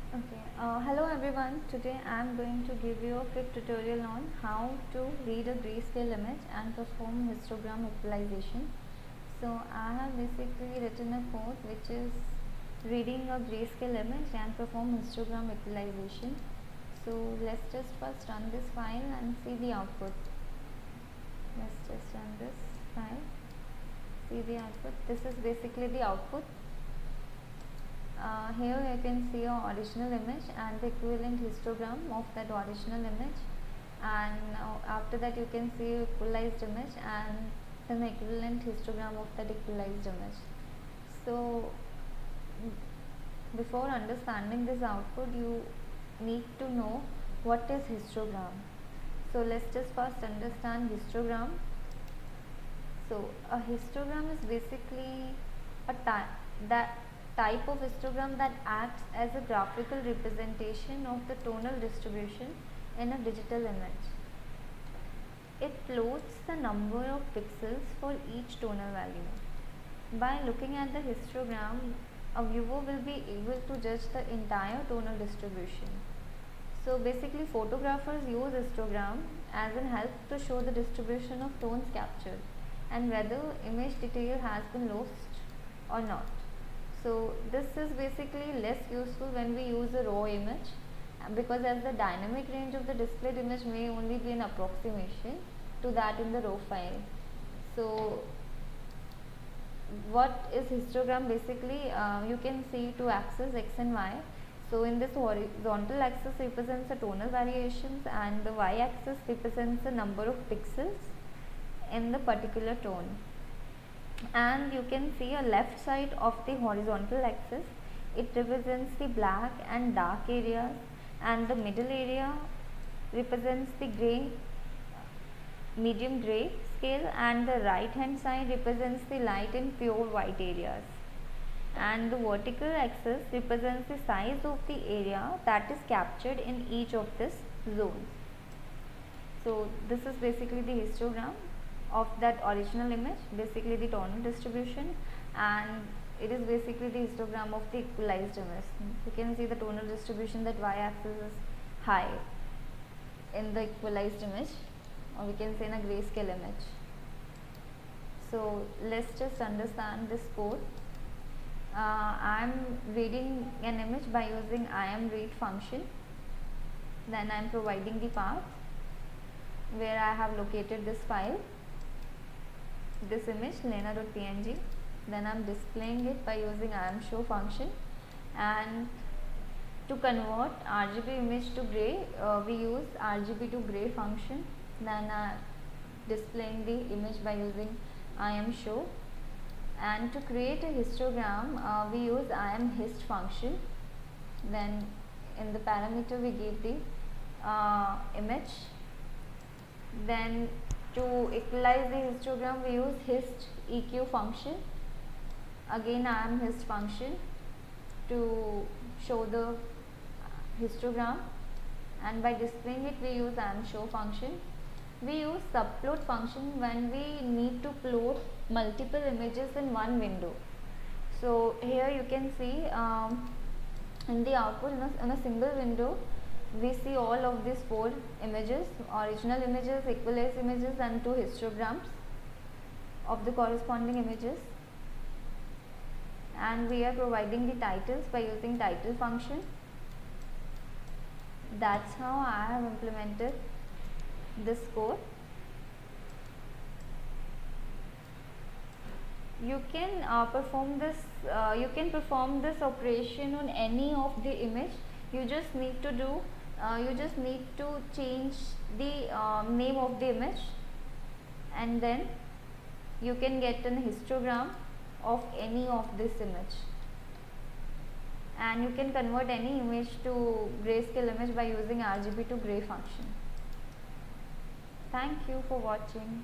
Okay, hello everyone. Today I am going to give you a quick tutorial on how to read a grayscale image and perform histogram equalization. So I have basically written a code which is reading a grayscale image and perform histogram equalization. So let's just first run this file and see the output. Let's just run this file, see the output. This is basically the output. Here you can see your original image and the equivalent histogram of that original image, and after that you can see equalized image and then the equivalent histogram of that equalized image. So before understanding this output you need to know what is histogram. So let's just first understand histogram. So a histogram is basically a type of histogram that acts as a graphical representation of the tonal distribution in a digital image. It plots the number of pixels for each tonal value. By looking at the histogram, a viewer will be able to judge the entire tonal distribution. So basically photographers use histogram as an help to show the distribution of tones captured and whether image detail has been lost or not. So this is basically less useful when we use a raw image, because as the dynamic range of the displayed image may only be an approximation to that in the raw file. So what is histogram basically? You can see two axes x and y. So in this horizontal axis represents the tonal variations and the y axis represents the number of pixels in the particular tone. And you can see a left side of the horizontal axis, it represents the black and dark areas, and the middle area represents the gray, medium gray scale, and the right hand side represents the light and pure white areas, and the vertical axis represents the size of the area that is captured in each of these zones. So this is basically the histogram of that original image, basically the tonal distribution, and it is basically the histogram of the equalized image. You can see the tonal distribution, that y axis is high in the equalized image, or we can say in a grayscale image. So let's just understand this code. I am reading an image by using imRead function. Then I am providing the path where I have located this file, this image lena.png. Then I am displaying it by using imshow function, and to convert RGB image to gray, we use RGB to gray function. Then I am displaying the image by using imshow, and to create a histogram we use imhist function. Then in the parameter we give the image. Then to equalize the histogram we use hist eq function, again imhist function to show the histogram, and by displaying it we use imshow function. We use subplot function when we need to plot multiple images in one window. So here you can see in the output, in a single window we see all of these 4 images, original images, equalized images, and 2 histograms of the corresponding images, and we are providing the titles by using title function. That's how I have implemented this code. You can perform this operation on any of the image. You just need to change the name of the image, and then you can get an histogram of any of this image, and you can convert any image to grayscale image by using RGB to gray function. Thank you for watching.